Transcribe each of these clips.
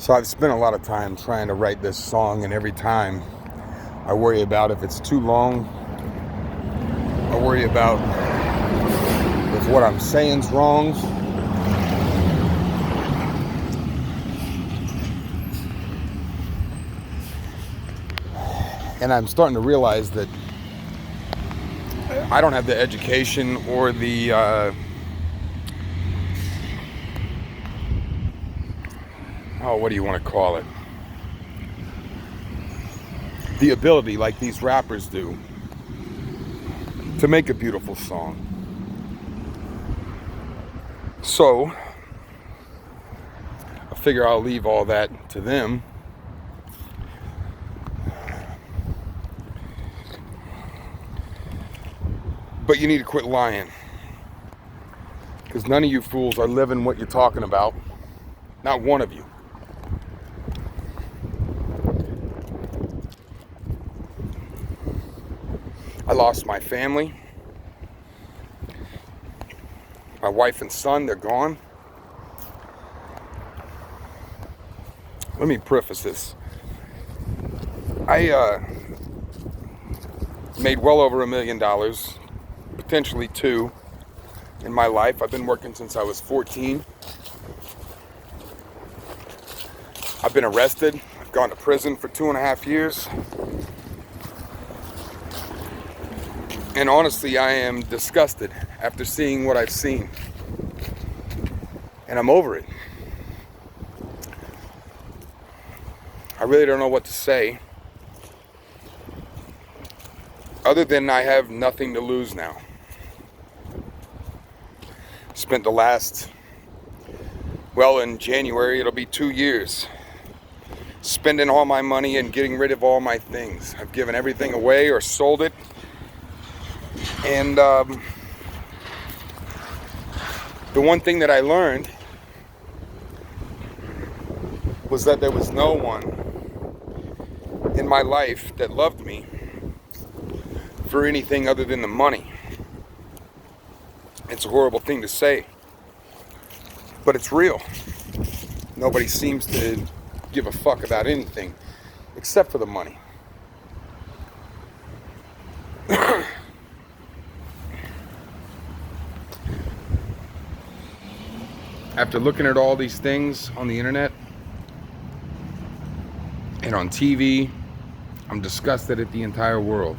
So I've spent a lot of time trying to write this song, and every time I worry about if it's too long. I worry about if what I'm saying's wrong. And I'm starting to realize that I don't have the education or the what do you want to call it? The ability, like these rappers do, to make a beautiful song. So I figure I'll leave all that to them. But you need to quit lying, because none of you fools are living what you're talking about. Not one of you. I lost my family. My wife and son, they're gone. Let me preface this. I made well over $1 million, potentially $2 in my life. I've been working since I was 14. I've been arrested. I've gone to prison for 2.5 years. And honestly, I am disgusted after seeing what I've seen. And I'm over it. I really don't know what to say, other than I have nothing to lose now. Spent the last, in January it'll be 2 years, spending all my money and getting rid of all my things. I've given everything away or sold it. And the one thing that I learned was that there was no one in my life that loved me for anything other than the money. It's a horrible thing to say, but it's real. Nobody seems to give a fuck about anything except for the money. After looking at all these things on the internet and on TV, I'm disgusted at the entire world.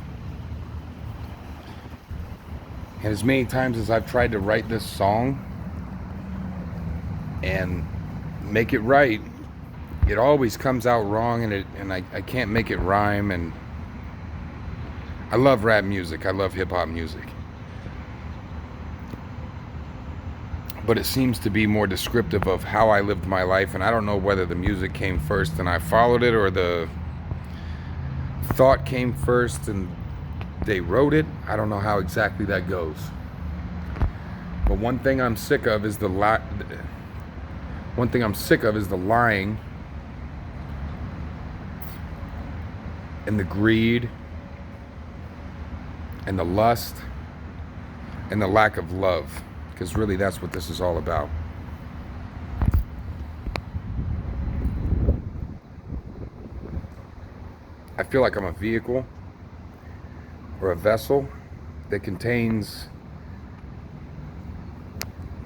And as many times as I've tried to write this song and make it right, it always comes out wrong, and I can't make it rhyme. And I love rap music. I love hip-hop music. But it seems to be more descriptive of how I lived my life, and I don't know whether the music came first and I followed it, or the thought came first and they wrote it. I don't know how exactly that goes. But one thing I'm sick of is the lying and the greed and the lust and the lack of love. Because really, that's what this is all about. I feel like I'm a vehicle or a vessel that contains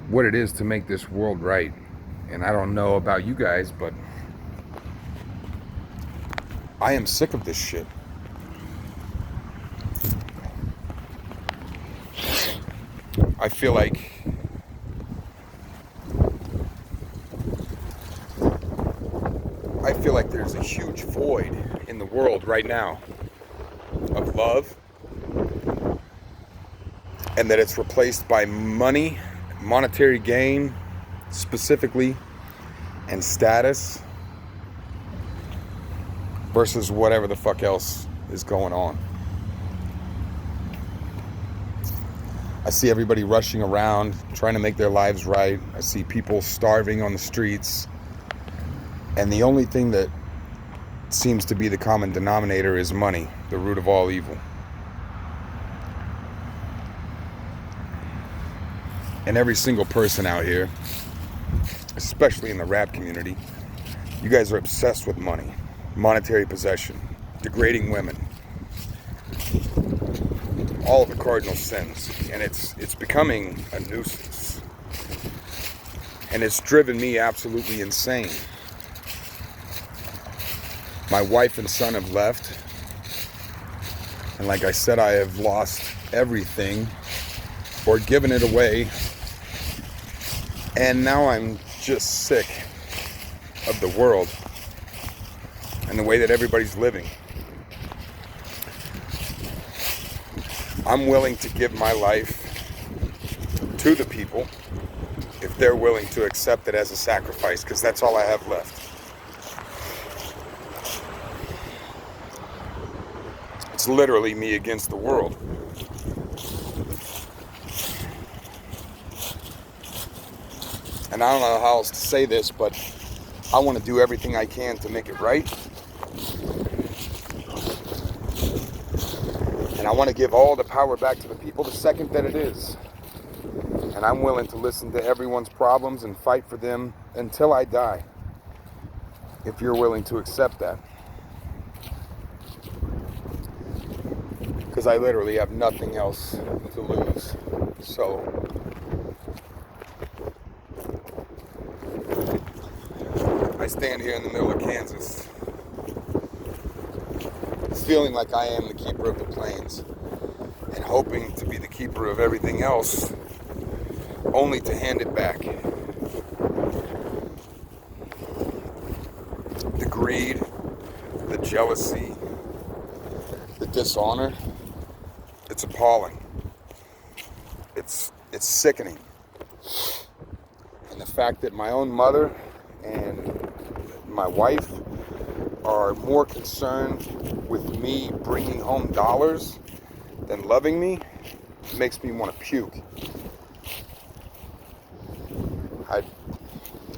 what it is to make this world right. And I don't know about you guys, but I am sick of this shit. I feel like there's a huge void in the world right now of love, and that it's replaced by money, monetary gain specifically, and status, versus whatever the fuck else is going on. I see everybody rushing around, trying to make their lives right. I see people starving on the streets. And the only thing that seems to be the common denominator is money, the root of all evil. And every single person out here, especially in the rap community, You guys are obsessed with money, monetary possession, degrading women, all of the cardinal sins, and it's becoming a nuisance, and it's driven me absolutely insane. My wife and son have left, and like I said, I have lost everything or given it away, and now I'm just sick of the world and the way that everybody's living. I'm willing to give my life to the people if they're willing to accept it as a sacrifice, because that's all I have left. It's literally me against the world. And I don't know how else to say this, but I want to do everything I can to make it right. And I want to give all the power back to the people the second that it is. And I'm willing to listen to everyone's problems and fight for them until I die, if you're willing to accept that. Because I literally have nothing else to lose. So I stand here in the middle of Kansas, feeling like I am the keeper of the plains and hoping to be the keeper of everything else, only to hand it back. The greed, the jealousy, the dishonor, it's appalling. It's sickening. And the fact that my own mother and my wife are more concerned with me bringing home dollars than loving me makes me want to puke.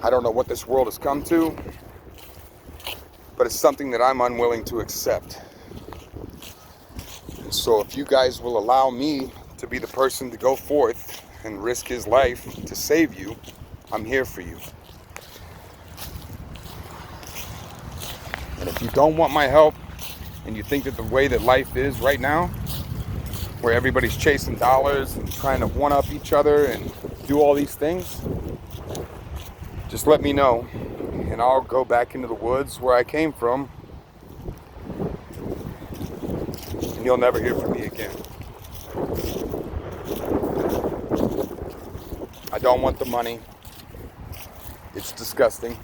I don't know what this world has come to, but it's something that I'm unwilling to accept. And so if you guys will allow me to be the person to go forth and risk his life to save you, I'm here for you. And if you don't want my help, and you think that the way that life is right now, where everybody's chasing dollars and trying to one-up each other and do all these things, just let me know, and I'll go back into the woods where I came from, and you'll never hear from me again. I don't want the money. It's disgusting.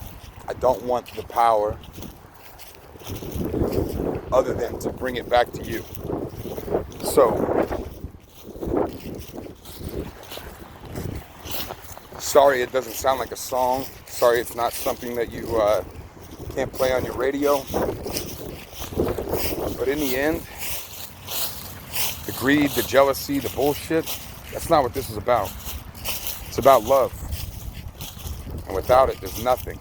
I don't want the power, other than to bring it back to you. So, sorry it doesn't sound like a song. Sorry it's not something that you can't play on your radio. But in the end, the greed, the jealousy, the bullshit, that's not what this is about. It's about love. And without it, there's nothing.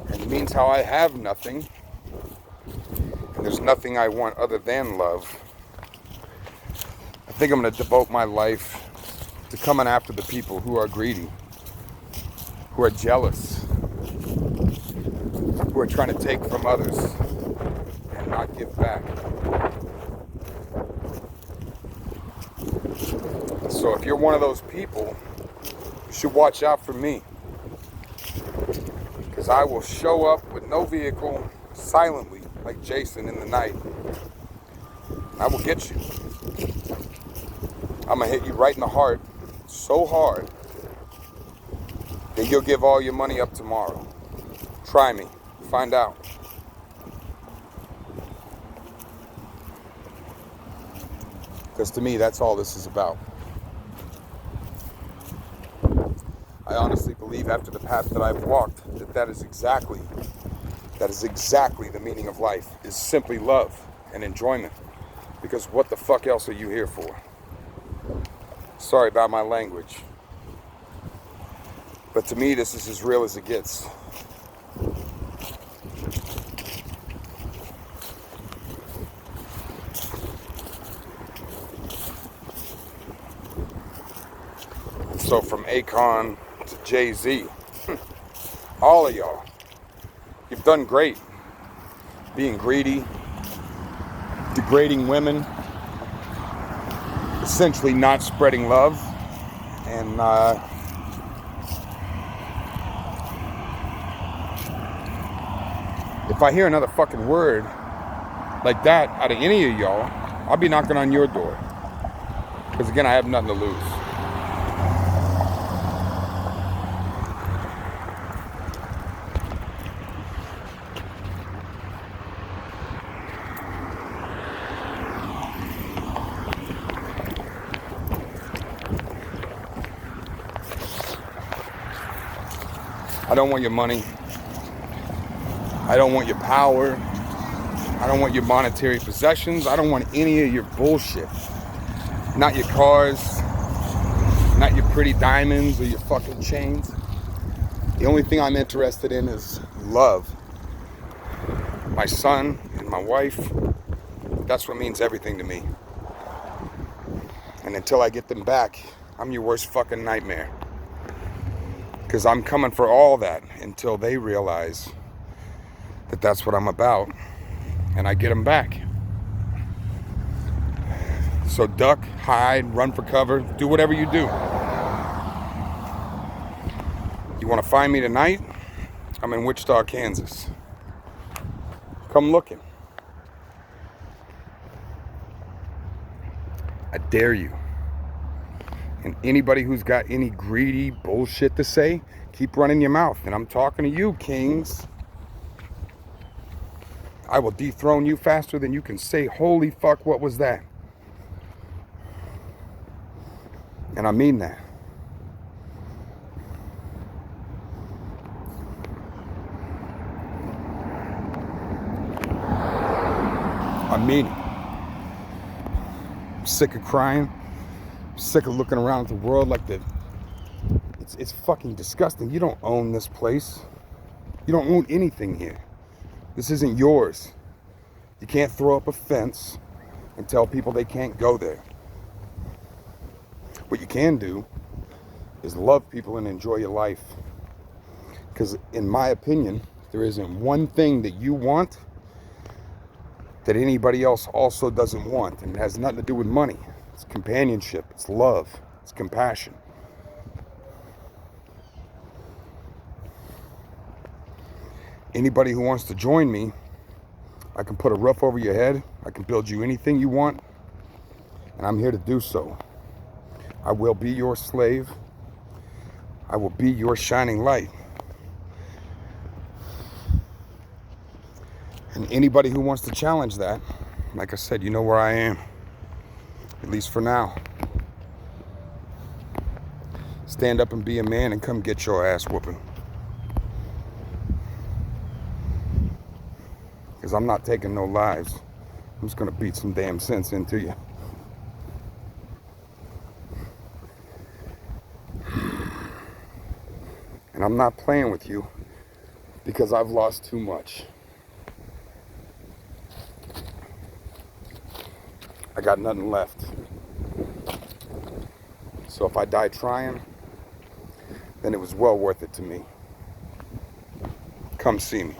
And it means how I have nothing. And there's nothing I want other than love. I think I'm going to devote my life to coming after the people who are greedy, who are jealous, who are trying to take from others and not give back. So if you're one of those people, you should watch out for me. Because I will show up with no vehicle, silently, like Jason in the night. I will get you. I'm going to hit you right in the heart so hard that you'll give all your money up tomorrow. Try me. Find out. Because to me, that's all this is about. I honestly believe after the path that I've walked that is exactly the meaning of life, is simply love and enjoyment. Because what the fuck else are you here for? Sorry about my language. But to me, this is as real as it gets. So from Akon to Jay-Z, All of y'all. You've done great. Being greedy, degrading women, essentially not spreading love, and if I hear another fucking word like that out of any of y'all, I'll be knocking on your door. Because again, I have nothing to lose. I don't want your money. I don't want your power. I don't want your monetary possessions. I don't want any of your bullshit. Not your cars. Not your pretty diamonds or your fucking chains. The only thing I'm interested in is love. My son and my wife. That's what means everything to me. And until I get them back, I'm your worst fucking nightmare. Because I'm coming for all that until they realize that that's what I'm about. And I get them back. So duck, hide, run for cover, do whatever you do. You want to find me tonight? I'm in Wichita, Kansas. Come looking. I dare you. And anybody who's got any greedy bullshit to say, keep running your mouth. And I'm talking to you, kings. I will dethrone you faster than you can say, holy fuck, what was that? And I mean that. I mean it. I'm sick of crying. I'm sick of looking around at the world like it's fucking disgusting. You don't own this place. You don't own anything here. This isn't yours. You can't throw up a fence and tell people they can't go there. What you can do is love people and enjoy your life. Because in my opinion, there isn't one thing that you want that anybody else also doesn't want. And it has nothing to do with money. It's companionship. It's love. It's compassion. Anybody who wants to join me, I can put a roof over your head. I can build you anything you want. And I'm here to do so. I will be your slave. I will be your shining light. And anybody who wants to challenge that, like I said, you know where I am. At least for now. Stand up and be a man and come get your ass whooping. Because I'm not taking no lives. I'm just going to beat some damn sense into you. And I'm not playing with you because I've lost too much. I got nothing left. So if I die trying, then it was well worth it to me. Come see me.